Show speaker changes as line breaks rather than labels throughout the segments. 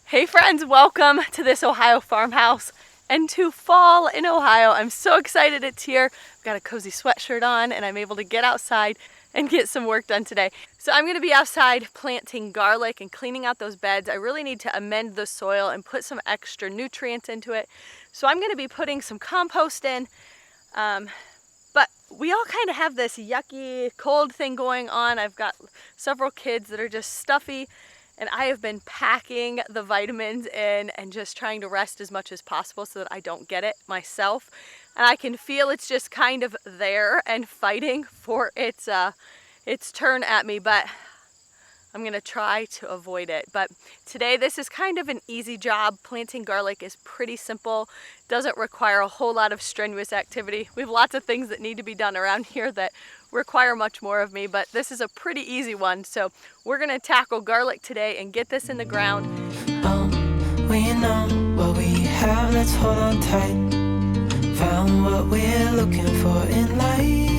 Hey friends, welcome to This Ohio Farmhouse and to fall in Ohio. I'm so excited it's here. I've got a cozy sweatshirt on and I'm able to get outside and get some work done today. So I'm gonna be outside planting garlic and cleaning out those beds. I really need to amend the soil and put some extra nutrients into it. So I'm gonna be putting some compost in. But we all kind of have this yucky cold thing going on. I've got several kids that are just stuffy. And I have been packing the vitamins in and just trying to rest as much as possible so that I don't get it myself. And I can feel it's just kind of there and fighting for its turn at me, but I'm gonna try to avoid it. But today this is kind of an easy job. Planting garlic is pretty simple, doesn't require a whole lot of strenuous activity. We have lots of things that need to be done around here that require much more of me, but this is a pretty easy one. So we're gonna tackle garlic today and get this in the ground.
We know what we have, let's hold on tight. Found what we're looking for in life.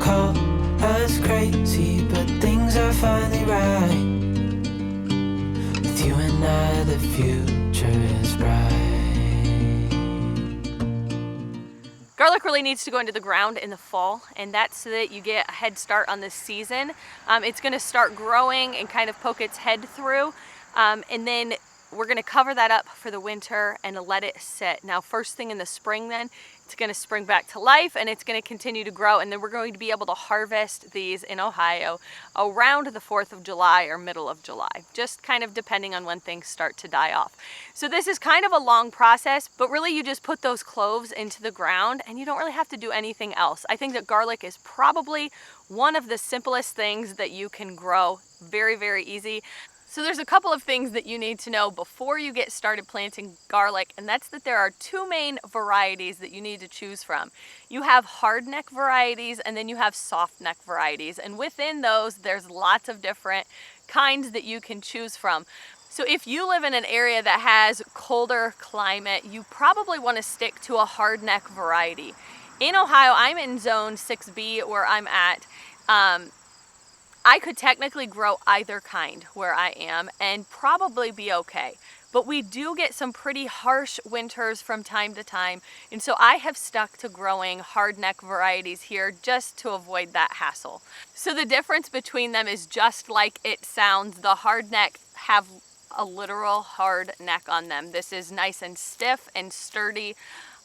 Call us crazy, but things are finally right. With you and I, the future is bright.
Garlic really needs to go into the ground in the fall, and that's so that you get a head start on this season. It's going to start growing and kind of poke its head through, and then we're going to cover that up for the winter and let it sit. Now, first thing in the spring then, it's going to spring back to life and it's going to continue to grow, and then we're going to be able to harvest these in Ohio around the 4th of July or middle of July, just kind of depending on when things start to die off. So this is kind of a long process, but really you just put those cloves into the ground and you don't really have to do anything else. I think that garlic is probably one of the simplest things that you can grow. Very, very easy. So there's a couple of things that you need to know before you get started planting garlic, and that's that there are two main varieties that you need to choose from. You have hardneck varieties and then you have softneck varieties, and within those there's lots of different kinds that you can choose from. So if you live in an area that has colder climate, you probably want to stick to a hardneck variety. In Ohio, I'm in zone 6B where I'm at. I could technically grow either kind where I am and probably be okay. But we do get some pretty harsh winters from time to time, and so I have stuck to growing hardneck varieties here just to avoid that hassle. So the difference between them is just like it sounds. The hardneck have a literal hard neck on them. This is nice and stiff and sturdy.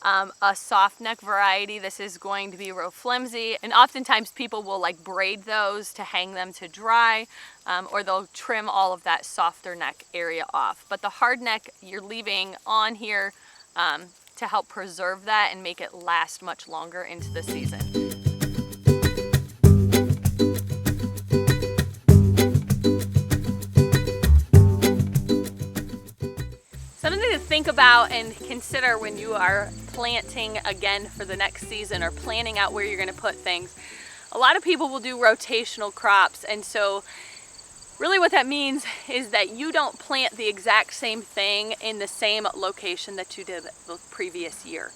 A soft neck variety, this is going to be real flimsy, and oftentimes people will like braid those to hang them to dry, or they'll trim all of that softer neck area off. But the hard neck you're leaving on here to help preserve that and make it last much longer into the season. Something to think about and consider when you are planting again for the next season or planning out where you're going to put things. A lot of people will do rotational crops, and so really what that means is that you don't plant the exact same thing in the same location that you did the previous year.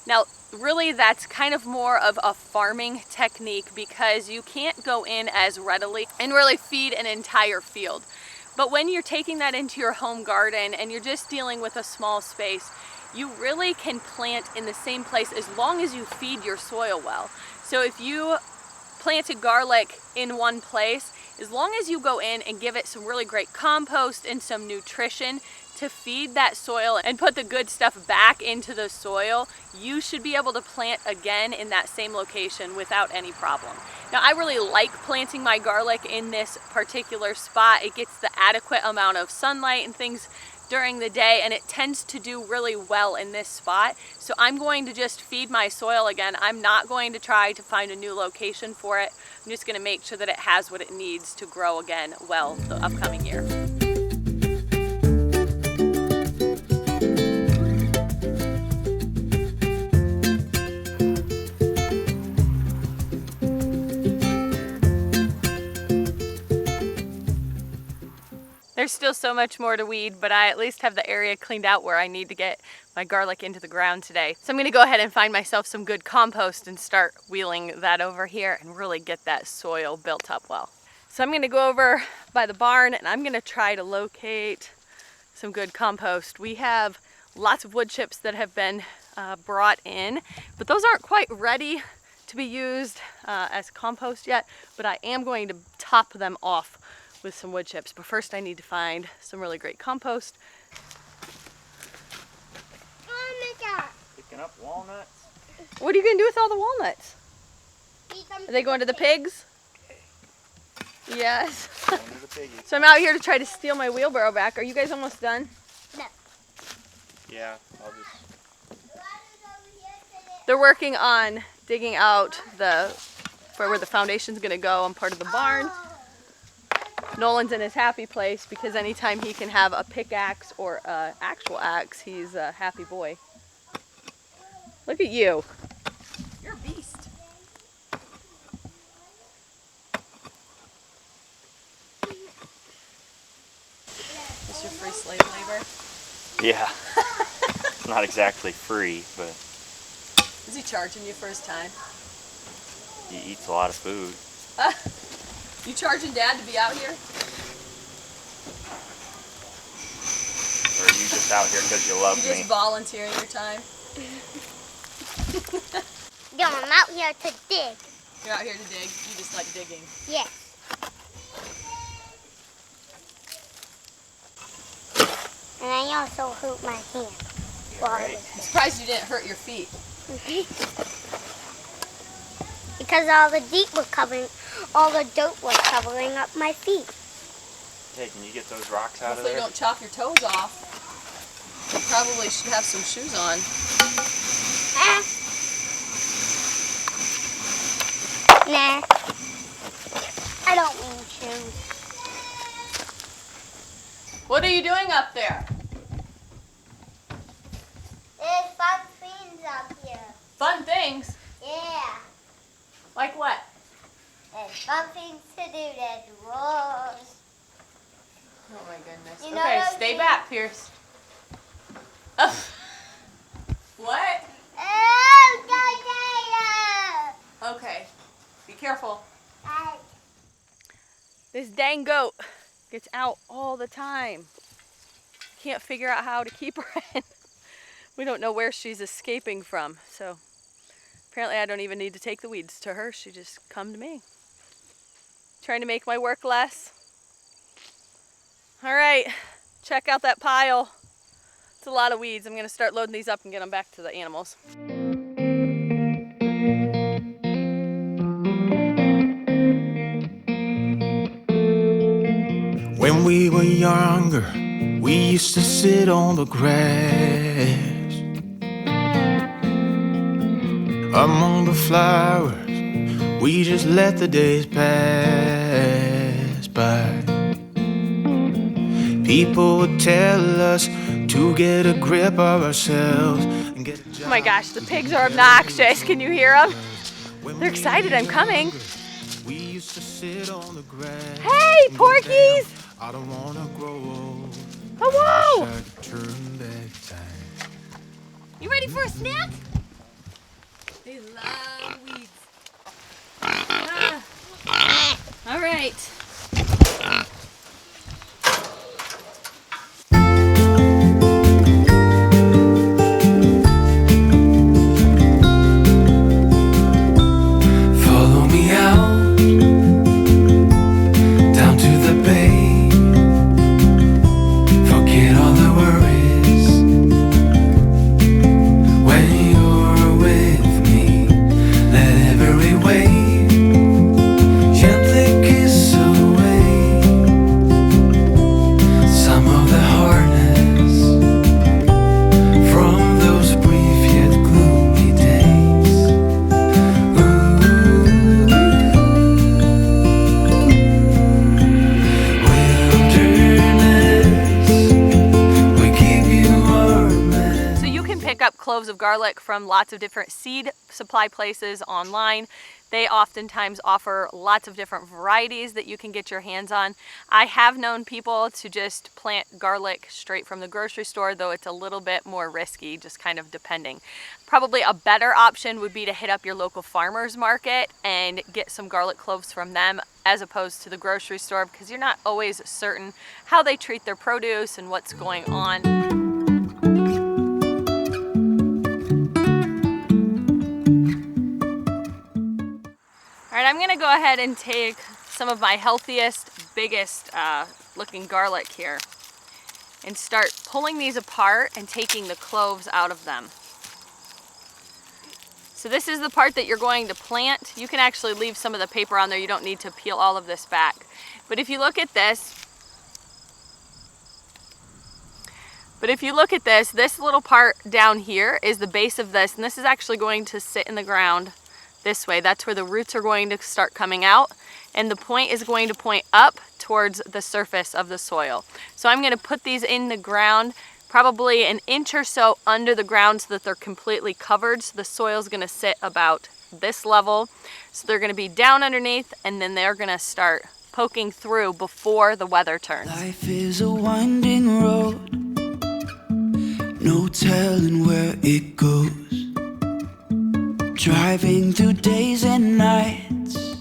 Now, really that's kind of more of a farming technique because you can't go in as readily and really feed an entire field. But when you're taking that into your home garden and you're just dealing with a small space, you really can plant in the same place as long as you feed your soil well. So if you planted garlic in one place, as long as you go in and give it some really great compost and some nutrition to feed that soil and put the good stuff back into the soil, you should be able to plant again in that same location without any problem. Now, I really like planting my garlic in this particular spot. It gets the adequate amount of sunlight and things during the day, and it tends to do really well in this spot. So I'm going to just feed my soil again. I'm not going to try to find a new location for it. I'm just going to make sure that it has what it needs to grow again well the upcoming year. There's still so much more to weed, but I at least have the area cleaned out where I need to get my garlic into the ground today. So I'm gonna go ahead and find myself some good compost and start wheeling that over here and really get that soil built up well. So I'm gonna go over by the barn and I'm gonna try to locate some good compost. We have lots of wood chips that have been brought in, but those aren't quite ready to be used as compost yet, but I am going to top them off with some wood chips. But first I need to find some really great compost.
Picking up walnuts.
What are you gonna do with all the walnuts? Are they going to the pigs? Yes.
Going to the piggy.
So I'm out here to try to steal my wheelbarrow back. Are you guys almost done?
No.
Yeah, I'll just...
They're working on digging out for where the foundation's gonna go on part of the barn. Nolan's in his happy place because anytime he can have a pickaxe or an actual axe, he's a happy boy. Look at you. You're a beast. Is your free slave labor?
Yeah. Not exactly free, but
Is he charging you for his time?
he eats a lot of food.
You charging Dad to be out here?
Or are you just out here because you love
You
me?
just volunteering your time?
Yeah, I'm out here to dig.
You're out here to dig. You just like digging.
Yes. And I also hurt my hand.
Yeah, right.
I'm surprised you didn't hurt your feet.
Because all the dirt was covering up my feet.
Hey, can you get those rocks out of
Hopefully you
there?
don't chop your toes off. You probably should have some shoes on.
Nah. I don't mean shoes.
What are you doing up there?
There's fun things up here.
Fun things?
Yeah.
Like what?
There's fun things to do. There's roars.
Oh my goodness.
You know
Okay,
those
stay
things-
back, Pierce. What?
Oh,
Okay. Be careful.
Dada!
This dang goat gets out all the time. Can't figure out how to keep her in. We don't know where she's escaping from, so apparently I don't even need to take the weeds to her. She just come to me. Trying to make my work less. All right, check out that pile. It's a lot of weeds. I'm gonna start loading these up and get them back to the animals.
When we were younger, we used to sit on the grass among the flowers. We just let the days pass by. People would tell us to get a grip of ourselves and get a job.
Oh my gosh, the pigs are obnoxious. Can you hear them? They're excited I'm coming.
We used to sit on the grass.
Hey, porkies!
I don't wanna grow old.
Hello!
Wish I could turn back time.
You ready for a snack? They love weeds. All right.
Follow me out down to the bay. Forget all the worries when you're with me. Let every wave gently kiss away some of the hardness from those brief yet gloomy days.
So you can pick up cloves of garlic from lots of different seed supply places online. They oftentimes offer lots of different varieties that you can get your hands on. I have known people to just plant garlic straight from the grocery store, though it's a little bit more risky, just kind of depending. Probably a better option would be to hit up your local farmer's market and get some garlic cloves from them. as opposed to the grocery store, because you're not always certain how they treat their produce and what's going on. All right, I'm gonna go ahead and take some of my healthiest, biggest looking garlic here and start pulling these apart and taking the cloves out of them. So this is the part that you're going to plant. You can actually leave some of the paper on there. You don't need to peel all of this back. But if you look at this, this little part down here is the base of this, and this is actually going to sit in the ground this way. That's where the roots are going to start coming out, and the point is going to point up towards the surface of the soil. So I'm going to put these in the ground, probably an inch or so under the ground so that they're completely covered. So the soil is going to sit about this level. So they're going to be down underneath, and then they're going to start poking through before the weather turns.
Life is a winding road, no telling where it goes. Driving through days and nights,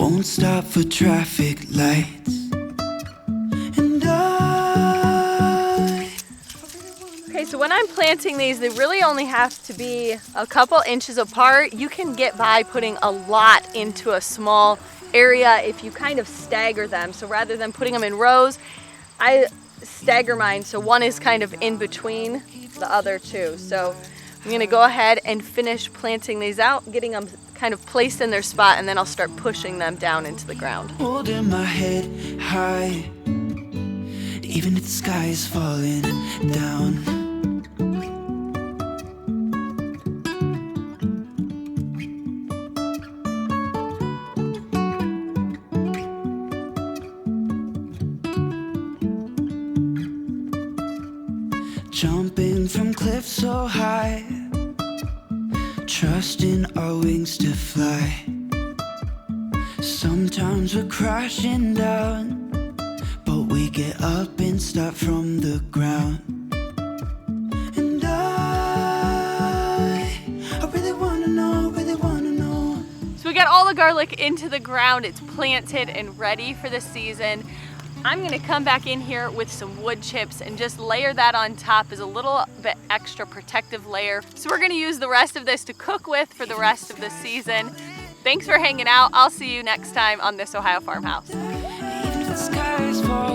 won't stop for traffic lights. And
Okay, so when I'm planting these, they really only have to be a couple inches apart. You can get by putting a lot into a small area if you kind of stagger them. So rather than putting them in rows, I stagger mine so one is kind of in between the other two. So I'm gonna go ahead and finish planting these out, getting them kind of placed in their spot, and then I'll start pushing them down into the ground.
holding my head high, even if the sky is falling down. Jumping from cliffs so high, trusting our wings to fly. Sometimes we're crashing down, but we get up and start from the ground. And I really wanna know, really wanna know.
So we got all the garlic into the ground. It's planted and ready for the season. I'm gonna come back in here with some wood chips and just layer that on top as a little bit extra protective layer. So we're gonna use the rest of this to cook with for the rest of the season. Thanks for hanging out. I'll see you next time on This Ohio Farmhouse.
Even if the sky is falling